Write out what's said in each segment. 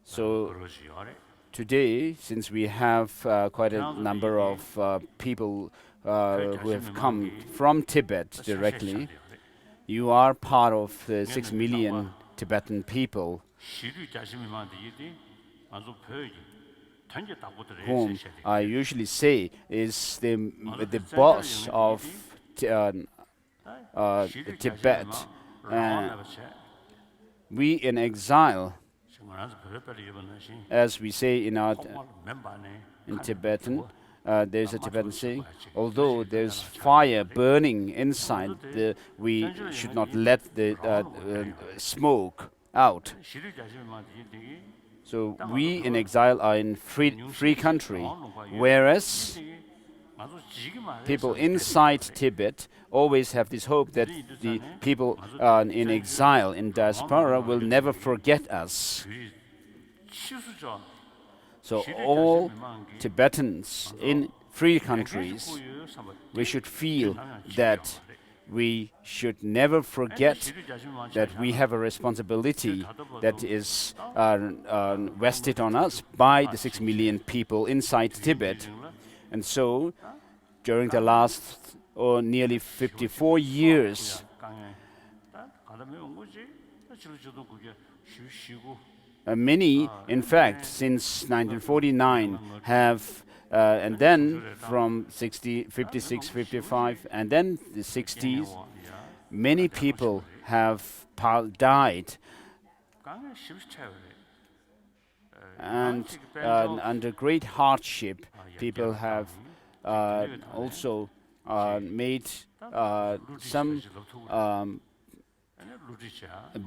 So today, since we have quite a number of people who have come from Tibet directly, you are part of the 6 million Tibetan people whom I usually say is the boss of Tibet. We in exile, as we say in Tibetan, there's a Tibetan saying, although there's fire burning inside, we should not let the smoke out. So we in exile are in free country, whereas people inside Tibet always have this hope that the people in exile, in diaspora, will never forget us. So all Tibetans in free countries, we should feel that we should never forget that we have a responsibility that is vested on us by the 6 million people inside Tibet. And so, during the last nearly 54 years, many, in fact, since 1949, have, and then from 56, 55, and then the 60s, many people have died. And under great hardship, people have also made some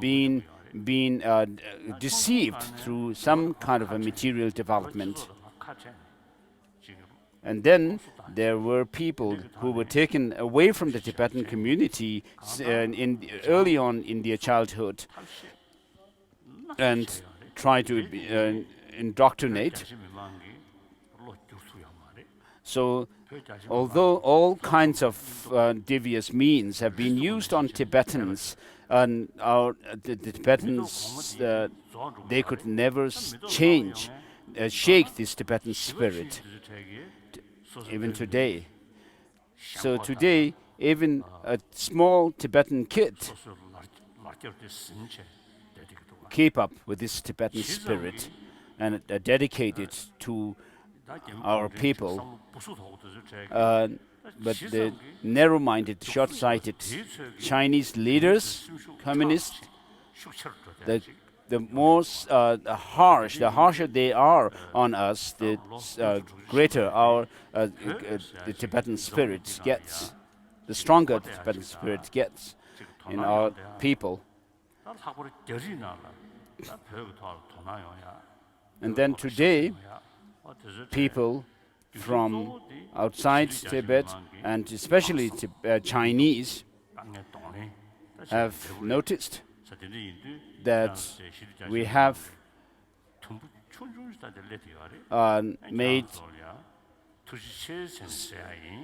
been deceived through some kind of a material development. And then there were people who were taken away from the Tibetan community early on in their childhood and tried to indoctrinate. So, although all kinds of devious means have been used on Tibetans, and the Tibetans, they could never shake this Tibetan spirit, even today. So today, even a small Tibetan kid keep up with this Tibetan spirit and dedicate it to our people. But the narrow-minded, short-sighted Chinese leaders, communists, the harsher they are on us, the greater the Tibetan spirit gets, the stronger the Tibetan spirit gets in our people. And then today, people from outside Tibet, and especially Chinese, have noticed that we have made.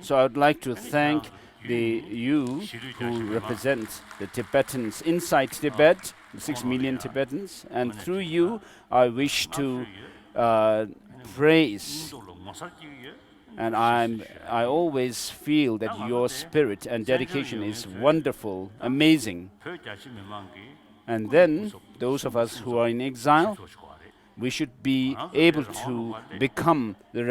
So I would like to thank you who represent the Tibetans inside Tibet, the 6 million Tibetans, and through you I wish to praise. And I always feel that your spirit and dedication is wonderful, amazing. And then, those of us who are in exile, we should be able to become the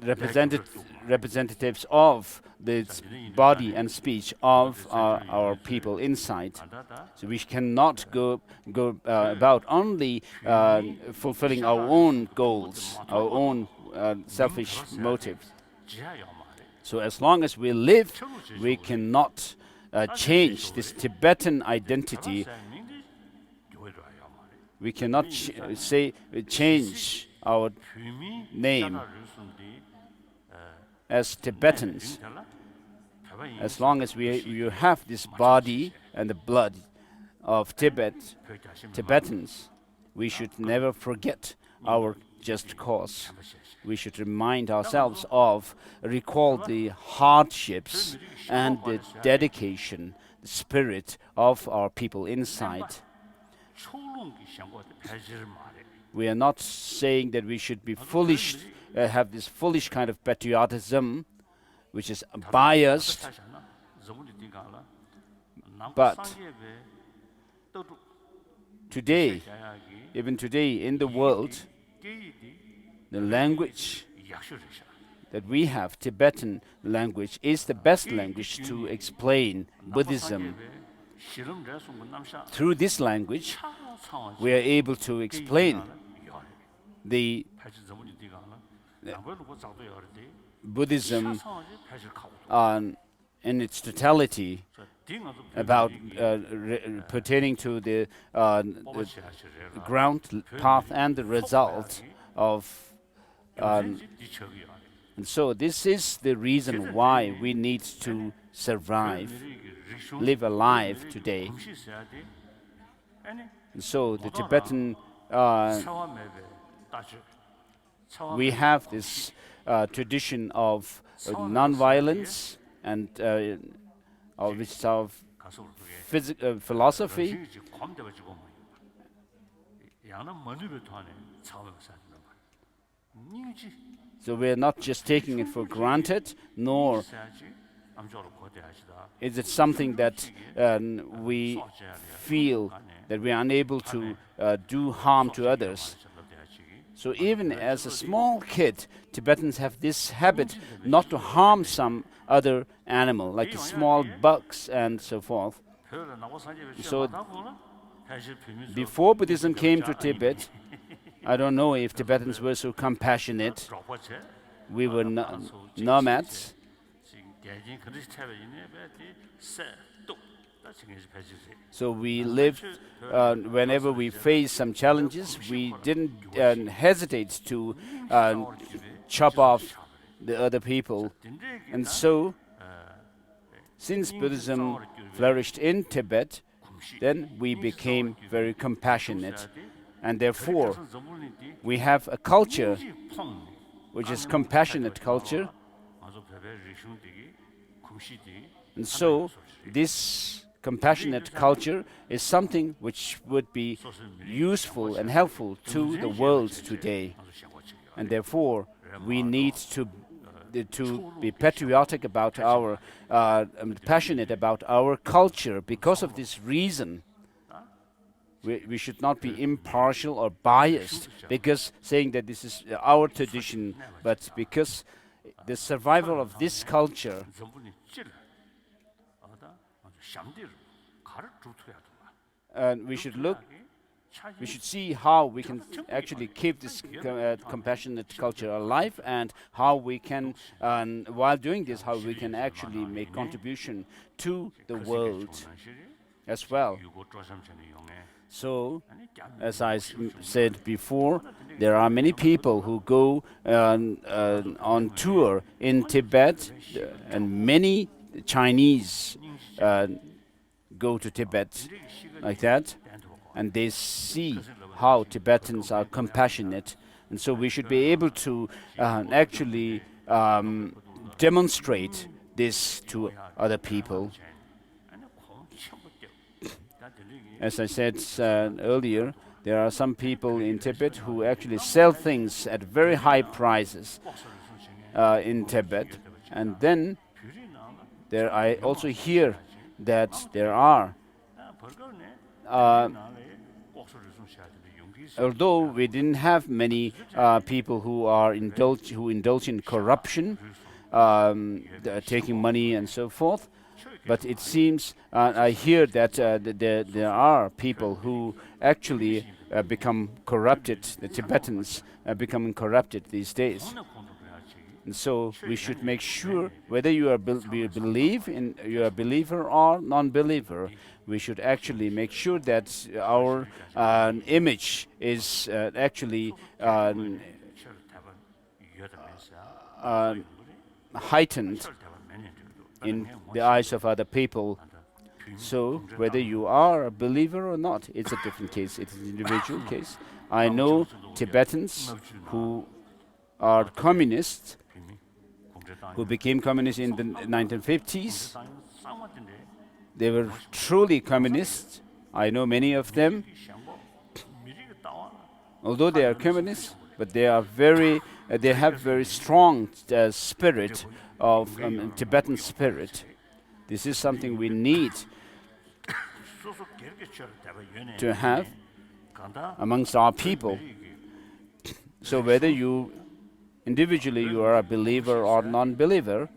representatives of the body and speech of our people inside. So we cannot go about only fulfilling our own goals, our own selfish motives. So as long as we live, we cannot change this Tibetan identity. We cannot change our name as Tibetans. As long as you have this body and the blood of Tibetans, we should never forget our just cause. We should remind ourselves recall the hardships and the dedication, the spirit of our people inside. We are not saying that we should be foolish, have this foolish kind of patriotism, which is biased. But today, even today in the world, the language that we have, Tibetan language, is the best language to explain Buddhism. Through this language, we are able to explain the Buddhism in its totality, about pertaining to the ground path and the result of. And so this is the reason why we need to survive, live alive today. And so the Tibetan, we have this tradition of non-violence and which is our philosophy. So we are not just taking it for granted, nor is it something that we feel that we are unable to do harm to others. So even as a small kid, Tibetans have this habit not to harm some other animal, like small bugs and so forth. So before Buddhism came to Tibet, I don't know if Tibetans were so compassionate. We were nomads. So we lived, whenever we faced some challenges, we didn't hesitate to chop off the other people. And so, since Buddhism flourished in Tibet, then we became very compassionate. And therefore, we have a culture which is compassionate culture. And so, this compassionate culture is something which would be useful and helpful to the world today. And therefore, we need to be patriotic about our, passionate about our culture. Because of this reason, we should not be impartial or biased because saying that this is our tradition, but because the survival of this culture and we should see how we can actually keep this compassionate culture alive, and how we can, while doing this, how we can actually make contribution to the world as well. So, as I said before, there are many people who go on tour in Tibet, and many Chinese go to Tibet like that, and they see how Tibetans are compassionate. And so we should be able to actually demonstrate this to other people. As I said earlier, there are some people in Tibet who actually sell things at very high prices in Tibet. And then I also hear that there are, although we didn't have many people who indulge in corruption, taking money and so forth, but it seems I hear that there are people who actually become corrupted. The Tibetans are becoming corrupted these days. And so we should make sure whether you are you're a believer or non-believer, we should actually make sure that our image is actually heightened in the eyes of other people. So whether you are a believer or not, it's a different case. It's an individual case. I know Tibetans who are communists, who became communists in the 1950s. They were truly communists. I know many of them. although they are communists, but they are they have very strong spirit of Tibetan spirit. This is something we need to have amongst our people. So whether you individually you are a believer or non-believer,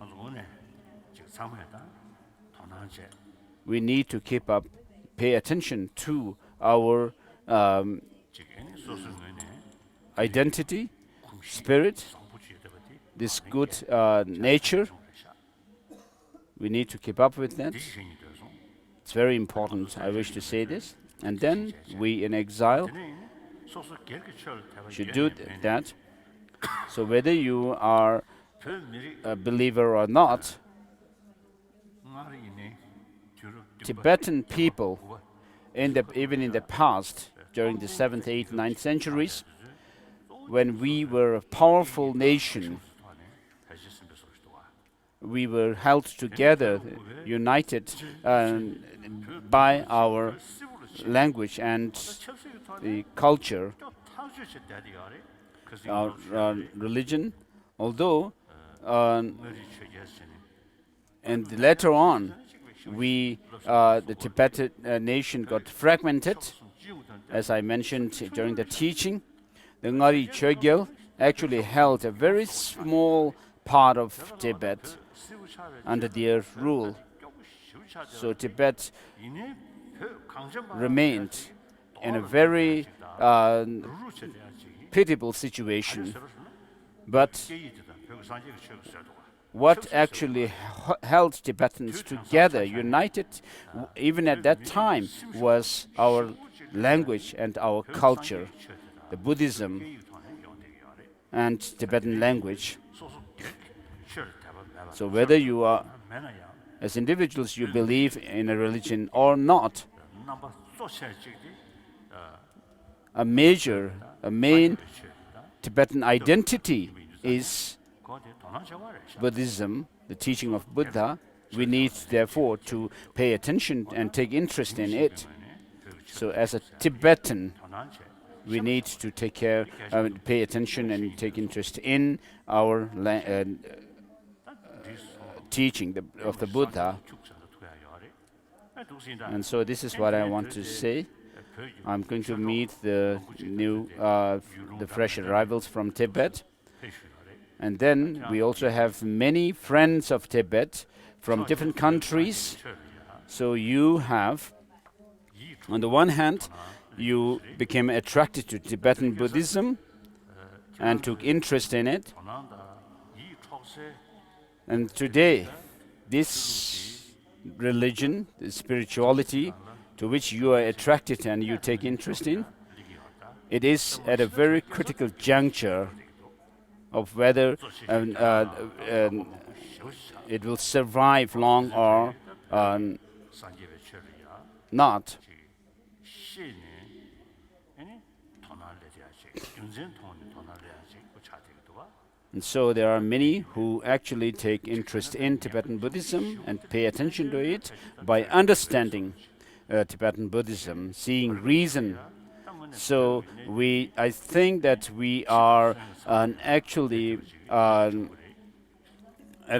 we need to pay attention to our identity, spirit, this good nature. We need to keep up with that. It's very important, I wish to say this. And then we in exile should do that. So whether you are a believer or not, Tibetan people, even in the past, during the 7th, 8th, 9th centuries, when we were a powerful nation, we were held together, united by our language and the culture, our religion, although and later on the Tibetan nation got fragmented, as I mentioned during the teaching. The Ngari Chogyal actually held a very small part of Tibet under their rule. So Tibet remained in a very pitiable situation. But what actually held Tibetans together, united, even at that time, was our language and our culture, the Buddhism and Tibetan language. So whether you are, as individuals, you believe in a religion or not, a main Tibetan identity is Buddhism, the teaching of Buddha. We need, therefore, to pay attention and take interest in it. So as a Tibetan, we need to pay attention and take interest in our teaching of the Buddha. And so this is what I want to say. I'm going to meet the fresh arrivals from Tibet. And then we also have many friends of Tibet from different countries. So you have, on the one hand, you became attracted to Tibetan Buddhism and took interest in it. And today, this religion, the spirituality to which you are attracted and you take interest in, it is at a very critical juncture of whether it will survive long or not. And so there are many who actually take interest in Tibetan Buddhism and pay attention to it by understanding Tibetan Buddhism, seeing reason. So I think that we are actually at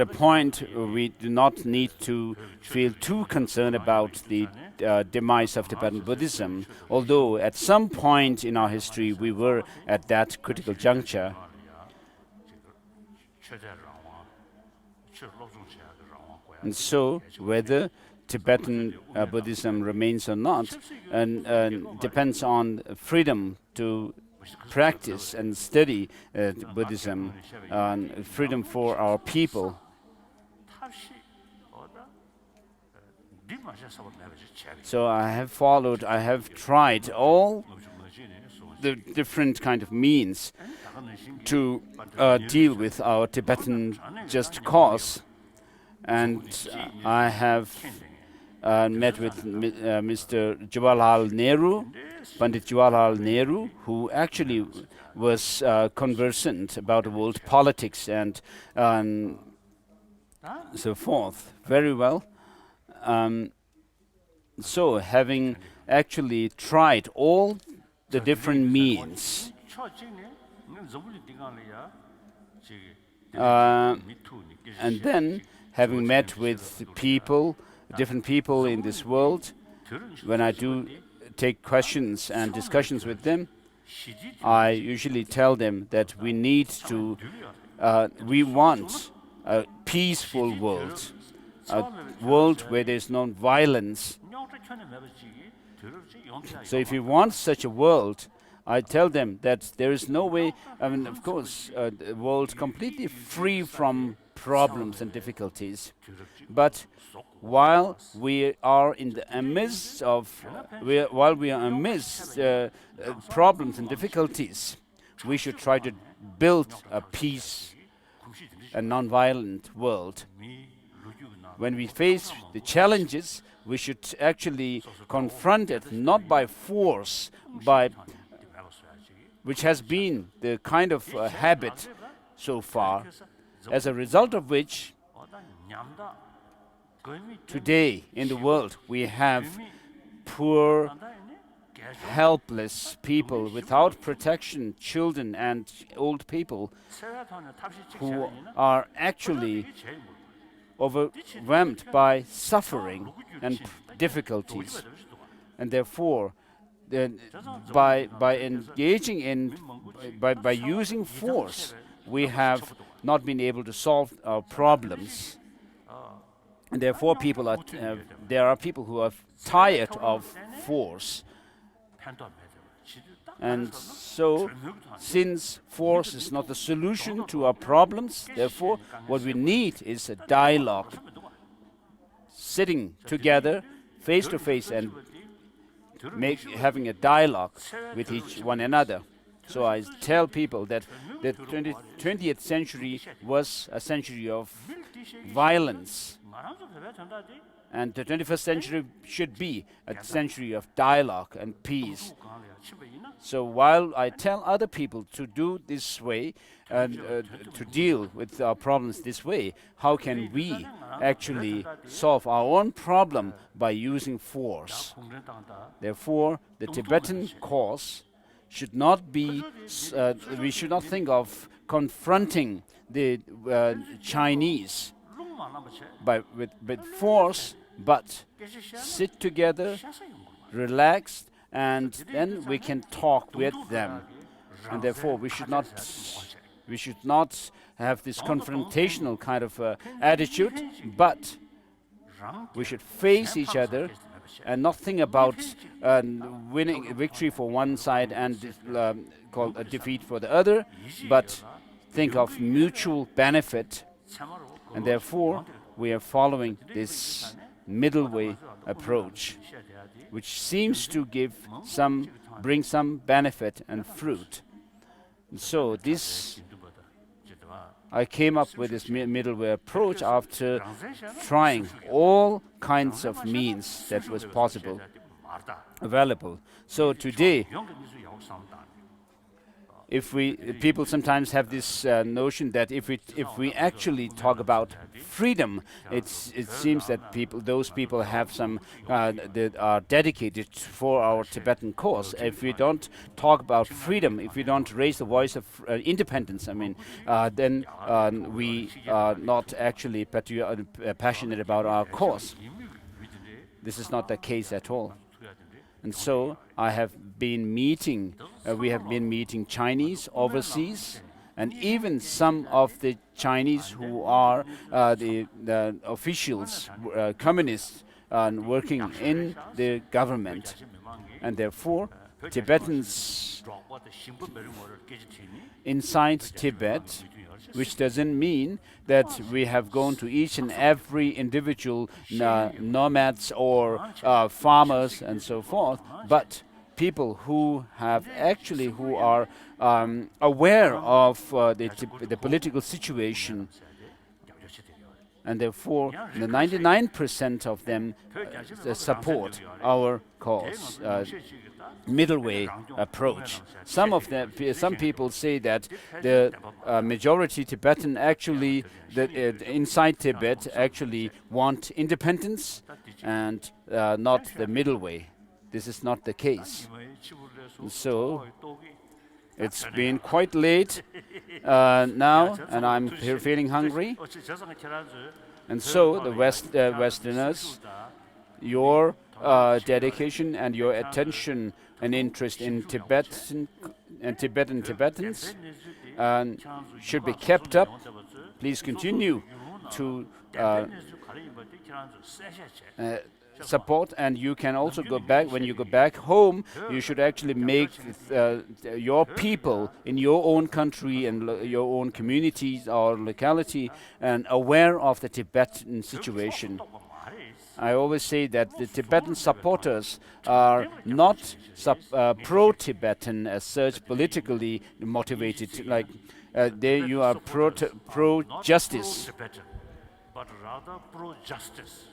a point where we do not need to feel too concerned about the demise of Tibetan Buddhism, although at some point in our history we were at that critical juncture. And so whether Tibetan Buddhism remains or not depends on freedom to practice and study Buddhism, and freedom for our people. So I have tried all the different kind of means to deal with our Tibetan just cause. And I have met with Mr. Jawaharlal Nehru, Pandit Jawaharlal Nehru, who actually was conversant about world politics and so forth very well. So having actually tried all the different means And then, having met with people, different people in this world, when I do take questions and discussions with them, I usually tell them that we need to, we want a peaceful world, a world where there's no violence. So if you want such a world, I tell them that there is no way, I mean, of course, a world completely free from problems and difficulties. But while we are in the midst of, while we are amidst problems and difficulties, we should try to build a peace, a non-violent world. When we face the challenges, we should actually confront it not by force, which has been the kind of habit so far, as a result of which today in the world we have poor, helpless people without protection, children and old people who are actually overwhelmed by suffering and difficulties. And therefore, by engaging in, by using force, we have not been able to solve our problems. And therefore, people are there are people who are tired of force. And so, since force is not the solution to our problems, therefore, what we need is a dialogue, sitting together, face to face, and having a dialogue with one another. So I tell people that the 20th century was a century of violence, and the 21st century should be a century of dialogue and peace. So while I tell other people to do this way, and to deal with our problems this way, how can we actually solve our own problem by using force? Therefore, the Tibetan cause should not be, we should not think of confronting the Chinese with force, but sit together, relaxed, and then we can talk with them. And therefore, we should not have this confrontational kind of attitude, but we should face each other and not think about winning a victory for one side and call a defeat for the other, but think of mutual benefit. And therefore, we are following this middle way approach, which seems to bring some benefit and fruit. And so I came up with this middle way approach after trying all kinds of means that was possible, available. So today, people sometimes have this notion that if we actually talk about freedom, it seems that those people have some that are dedicated for our Tibetan cause. If we don't talk about freedom, if we don't raise the voice of independence, I mean, then we are not actually passionate about our cause. This is not the case at all. And so I have been meeting, we have been meeting Chinese overseas, and even some of the Chinese who are the officials, communists, working in the government. And therefore, Tibetans inside Tibet, which doesn't mean that we have gone to each and every individual nomads or farmers and so forth, but people who are aware of the political situation, and therefore the 99% of them support our cause. Middle way approach. Some people say that the majority Tibetan actually, inside Tibet, actually want independence and not the middle way. This is not the case. So It's been quite late now, and I'm feeling hungry. And so, the Westerners, your dedication and your attention and interest in Tibetans should be kept up. Please continue to support, and you can also go back. When you go back home, you should actually make your people in your own country and your own communities or locality and aware of the Tibetan situation. I always say that the Tibetan supporters are not pro-Tibetan as such, politically motivated. Like there, you are pro-justice. But rather pro-justice.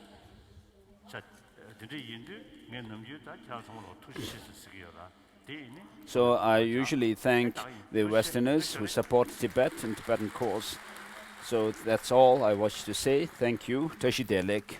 So I usually thank the Westerners who support Tibet and Tibetan cause. So that's all I wish to say. Thank you. Tashi Delek.